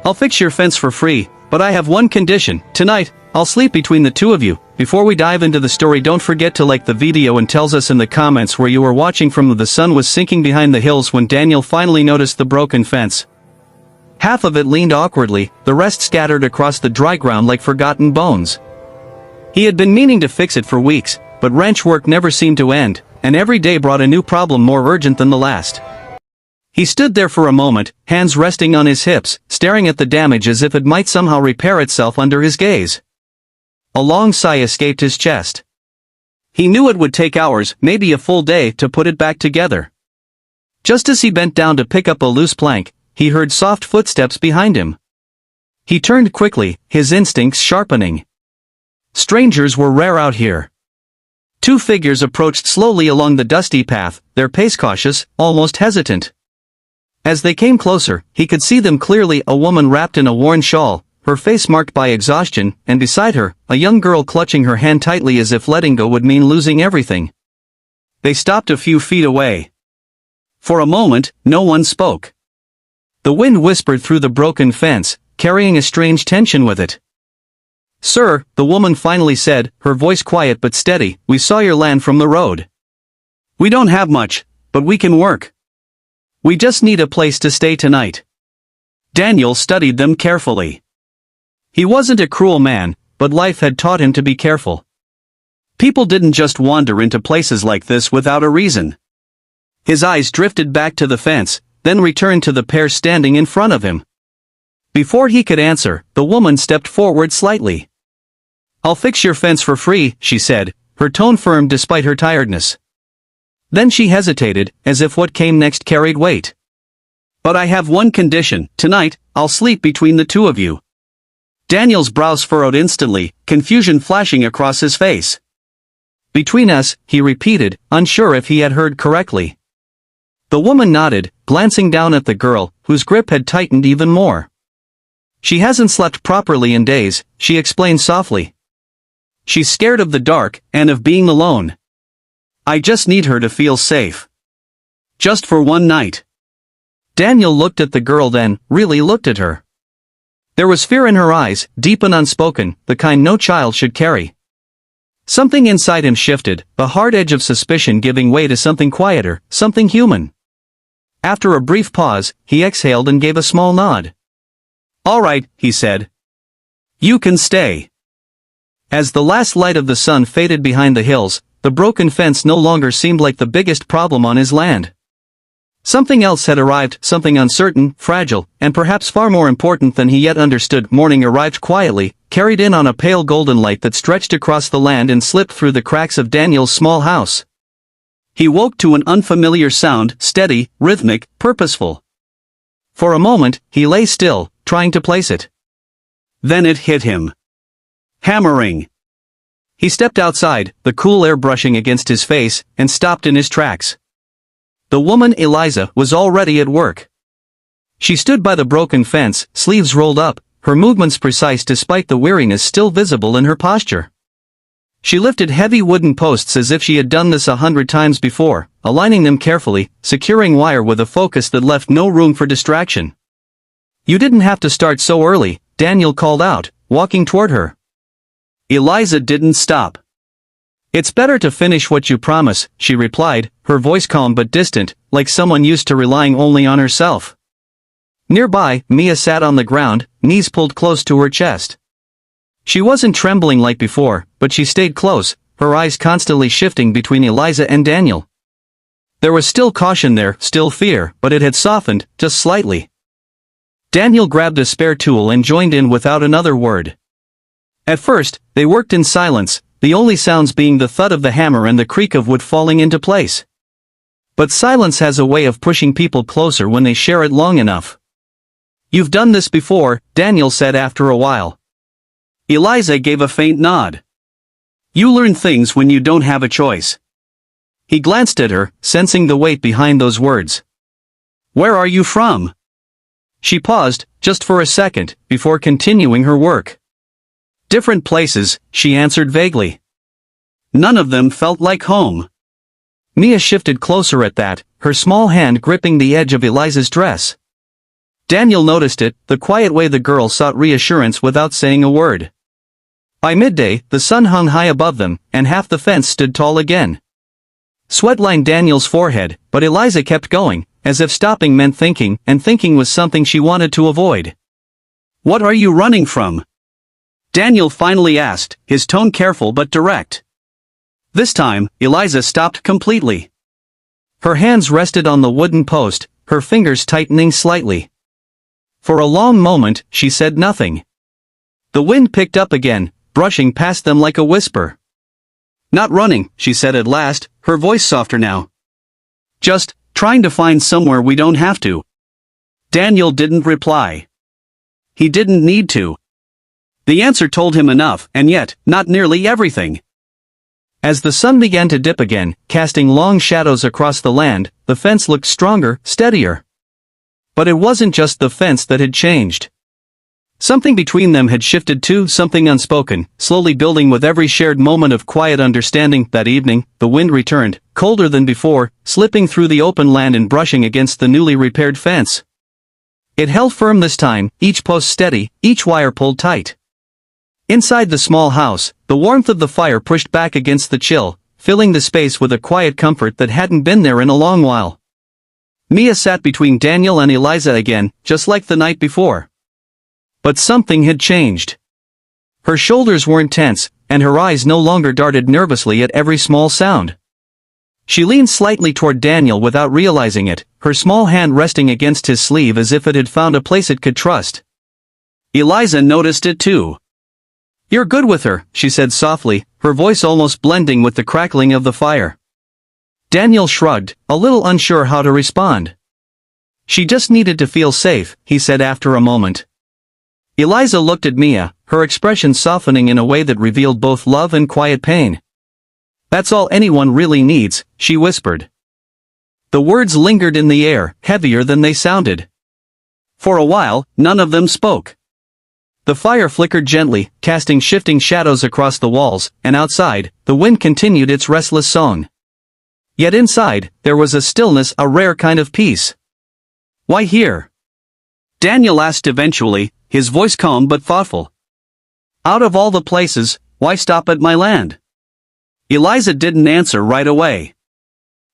I'll fix your fence for free, but I have one condition. Tonight, I'll sleep between the two of you. Before we dive into the story, don't forget to like the video and tells us in the comments where you were watching from. The sun was sinking behind the hills when Daniel finally noticed the broken fence. Half of it leaned awkwardly, the rest scattered across the dry ground like forgotten bones. He had been meaning to fix it for weeks, but wrench work never seemed to end, and every day brought a new problem more urgent than the last. He stood there for a moment, hands resting on his hips, staring at the damage as if it might somehow repair itself under his gaze. A long sigh escaped his chest. He knew it would take hours, maybe a full day, to put it back together. Just as he bent down to pick up a loose plank, he heard soft footsteps behind him. He turned quickly, his instincts sharpening. Strangers were rare out here. Two figures approached slowly along the dusty path, their pace cautious, almost hesitant. As they came closer, he could see them clearly, a woman wrapped in a worn shawl, her face marked by exhaustion, and beside her, a young girl clutching her hand tightly as if letting go would mean losing everything. They stopped a few feet away. For a moment, no one spoke. The wind whispered through the broken fence, carrying a strange tension with it. "Sir," the woman finally said, her voice quiet but steady, "we saw your land from the road. We don't have much, but we can work. We just need a place to stay tonight." Daniel studied them carefully. He wasn't a cruel man, but life had taught him to be careful. People didn't just wander into places like this without a reason. His eyes drifted back to the fence, then returned to the pair standing in front of him. Before he could answer, the woman stepped forward slightly. "I'll fix your fence for free," she said, her tone firm despite her tiredness. Then she hesitated, as if what came next carried weight. "But I have one condition. Tonight, I'll sleep between the two of you." Daniel's brows furrowed instantly, confusion flashing across his face. "Between us," he repeated, unsure if he had heard correctly. The woman nodded, glancing down at the girl, whose grip had tightened even more. "She hasn't slept properly in days," she explained softly. "She's scared of the dark, and of being alone. I just need her to feel safe. Just for one night." Daniel looked at the girl, then really looked at her. There was fear in her eyes, deep and unspoken, the kind no child should carry. Something inside him shifted, the hard edge of suspicion giving way to something quieter, something human. After a brief pause, he exhaled and gave a small nod. "All right," he said. "You can stay." As the last light of the sun faded behind the hills, the broken fence no longer seemed like the biggest problem on his land. Something else had arrived, something uncertain, fragile, and perhaps far more important than he yet understood. Morning arrived quietly, carried in on a pale golden light that stretched across the land and slipped through the cracks of Daniel's small house. He woke to an unfamiliar sound, steady, rhythmic, purposeful. For a moment, he lay still, trying to place it. Then it hit him. Hammering. He stepped outside, the cool air brushing against his face, and stopped in his tracks. The woman, Eliza, was already at work. She stood by the broken fence, sleeves rolled up, her movements precise despite the weariness still visible in her posture. She lifted heavy wooden posts as if she had done this 100 times before, aligning them carefully, securing wire with a focus that left no room for distraction. "You didn't have to start so early," Daniel called out, walking toward her. Eliza didn't stop. "It's better to finish what you promise," she replied, her voice calm but distant, like someone used to relying only on herself. Nearby, Mia sat on the ground, knees pulled close to her chest. She wasn't trembling like before, but she stayed close, her eyes constantly shifting between Eliza and Daniel. There was still caution there, still fear, but it had softened, just slightly. Daniel grabbed a spare tool and joined in without another word. At first, they worked in silence, the only sounds being the thud of the hammer and the creak of wood falling into place. But silence has a way of pushing people closer when they share it long enough. "You've done this before," Daniel said after a while. Eliza gave a faint nod. "You learn things when you don't have a choice." He glanced at her, sensing the weight behind those words. "Where are you from?" She paused, just for a second, before continuing her work. "Different places," she answered vaguely. None of them felt like home. Mia shifted closer at that, her small hand gripping the edge of Eliza's dress. Daniel noticed it, the quiet way the girl sought reassurance without saying a word. By midday, the sun hung high above them, and half the fence stood tall again. Sweat lined Daniel's forehead, but Eliza kept going, as if stopping meant thinking, and thinking was something she wanted to avoid. "What are you running from?" Daniel finally asked, his tone careful but direct. This time, Eliza stopped completely. Her hands rested on the wooden post, her fingers tightening slightly. For a long moment, she said nothing. The wind picked up again, brushing past them like a whisper. "Not running," she said at last, her voice softer now. "Just trying to find somewhere we don't have to." Daniel didn't reply. He didn't need to. The answer told him enough, and yet, not nearly everything. As the sun began to dip again, casting long shadows across the land, the fence looked stronger, steadier. But it wasn't just the fence that had changed. Something between them had shifted too, something unspoken, slowly building with every shared moment of quiet understanding. That evening, the wind returned, colder than before, slipping through the open land and brushing against the newly repaired fence. It held firm this time, each post steady, each wire pulled tight. Inside the small house, the warmth of the fire pushed back against the chill, filling the space with a quiet comfort that hadn't been there in a long while. Mia sat between Daniel and Eliza again, just like the night before. But something had changed. Her shoulders weren't tense, and her eyes no longer darted nervously at every small sound. She leaned slightly toward Daniel without realizing it, her small hand resting against his sleeve as if it had found a place it could trust. Eliza noticed it too. "You're good with her," she said softly, her voice almost blending with the crackling of the fire. Daniel shrugged, a little unsure how to respond. "She just needed to feel safe," he said after a moment. Eliza looked at Mia, her expression softening in a way that revealed both love and quiet pain. "That's all anyone really needs," she whispered. The words lingered in the air, heavier than they sounded. For a while, none of them spoke. The fire flickered gently, casting shifting shadows across the walls, and outside, the wind continued its restless song. Yet inside, there was a stillness, a rare kind of peace. "Why here?" Daniel asked eventually, his voice calm but thoughtful. "Out of all the places, why stop at my land?" Eliza didn't answer right away.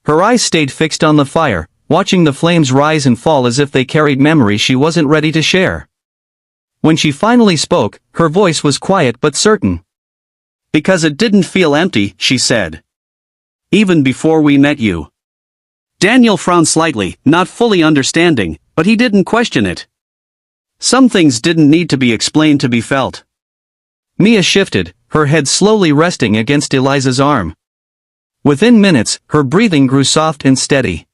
Her eyes stayed fixed on the fire, watching the flames rise and fall as if they carried memories she wasn't ready to share. When she finally spoke, her voice was quiet but certain. "Because it didn't feel empty," she said. "Even before we met you." Daniel frowned slightly, not fully understanding, but he didn't question it. Some things didn't need to be explained to be felt. Mia shifted, her head slowly resting against Eliza's arm. Within minutes, her breathing grew soft and steady.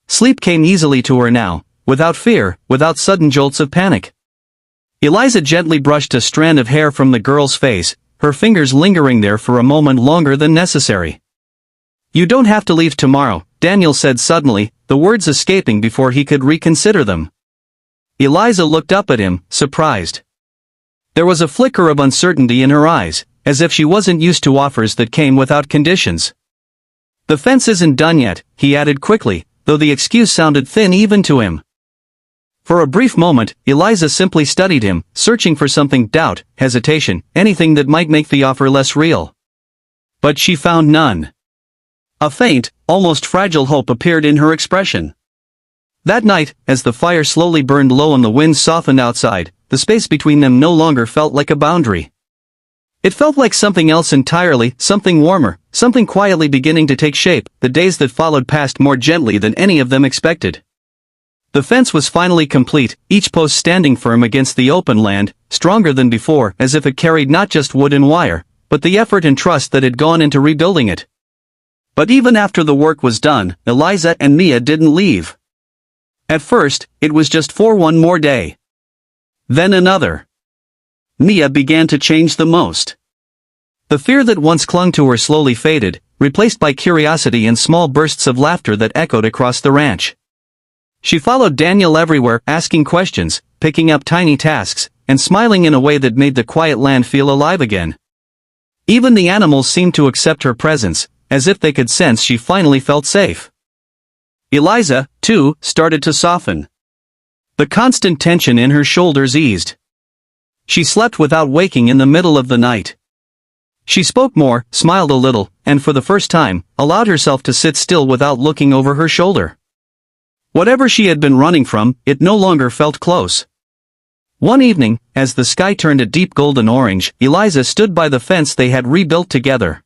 Sleep came easily to her now, without fear, without sudden jolts of panic. Eliza gently brushed a strand of hair from the girl's face, her fingers lingering there for a moment longer than necessary. "You don't have to leave tomorrow," Daniel said suddenly, the words escaping before he could reconsider them. Eliza looked up at him, surprised. There was a flicker of uncertainty in her eyes, as if she wasn't used to offers that came without conditions. "The fence isn't done yet," he added quickly, though the excuse sounded thin even to him. For a brief moment, Eliza simply studied him, searching for something, doubt, hesitation, anything that might make the offer less real. But she found none. A faint, almost fragile hope appeared in her expression. That night, as the fire slowly burned low and the wind softened outside, the space between them no longer felt like a boundary. It felt like something else entirely, something warmer, something quietly beginning to take shape. The days that followed passed more gently than any of them expected. The fence was finally complete, each post standing firm against the open land, stronger than before, as if it carried not just wood and wire, but the effort and trust that had gone into rebuilding it. But even after the work was done, Eliza and Mia didn't leave. At first, it was just for one more day. Then another. Mia began to change the most. The fear that once clung to her slowly faded, replaced by curiosity and small bursts of laughter that echoed across the ranch. She followed Daniel everywhere, asking questions, picking up tiny tasks, and smiling in a way that made the quiet land feel alive again. Even the animals seemed to accept her presence, as if they could sense she finally felt safe. Eliza, too, started to soften. The constant tension in her shoulders eased. She slept without waking in the middle of the night. She spoke more, smiled a little, and for the first time, allowed herself to sit still without looking over her shoulder. Whatever she had been running from, it no longer felt close. One evening, as the sky turned a deep golden orange, Eliza stood by the fence they had rebuilt together.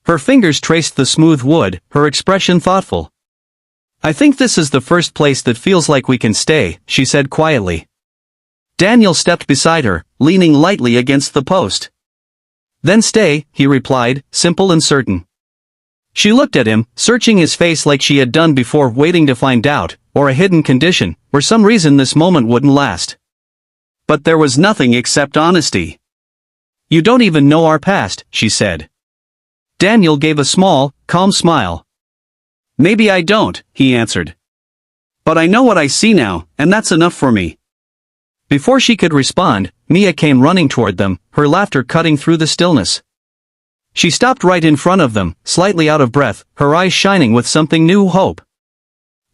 Her fingers traced the smooth wood, her expression thoughtful. "I think this is the first place that feels like we can stay," she said quietly. Daniel stepped beside her, leaning lightly against the post. "Then stay," he replied, simple and certain. She looked at him, searching his face like she had done before, waiting to find doubt, or a hidden condition, or some reason this moment wouldn't last. But there was nothing except honesty. "You don't even know our past," she said. Daniel gave a small, calm smile. "Maybe I don't," he answered. "But I know what I see now, and that's enough for me." Before she could respond, Mia came running toward them, her laughter cutting through the stillness. She stopped right in front of them, slightly out of breath, her eyes shining with something new hope.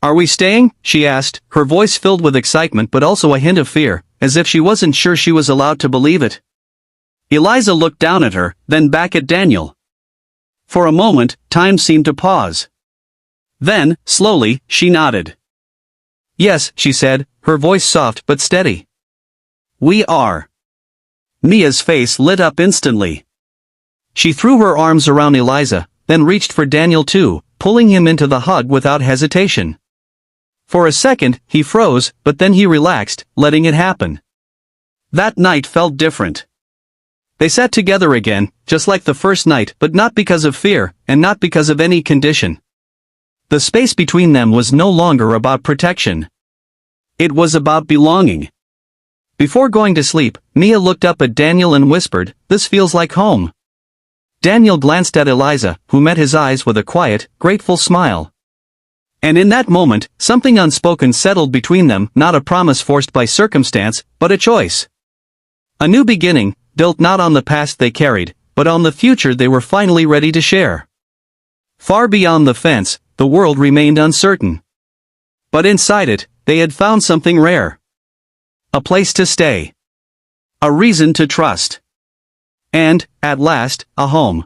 "Are we staying?" she asked, her voice filled with excitement but also a hint of fear, as if she wasn't sure she was allowed to believe it. Eliza looked down at her, then back at Daniel. For a moment, time seemed to pause. Then, slowly, she nodded. "Yes," she said, her voice soft but steady. "We are." Mia's face lit up instantly. She threw her arms around Eliza, then reached for Daniel too, pulling him into the hug without hesitation. For a second, he froze, but then he relaxed, letting it happen. That night felt different. They sat together again, just like the first night, but not because of fear, and not because of any condition. The space between them was no longer about protection. It was about belonging. Before going to sleep, Mia looked up at Daniel and whispered, "This feels like home." Daniel glanced at Eliza, who met his eyes with a quiet, grateful smile. And in that moment, something unspoken settled between them, not a promise forced by circumstance, but a choice. A new beginning, built not on the past they carried, but on the future they were finally ready to share. Far beyond the fence, the world remained uncertain. But inside it, they had found something rare. A place to stay. A reason to trust. And, at last, a home.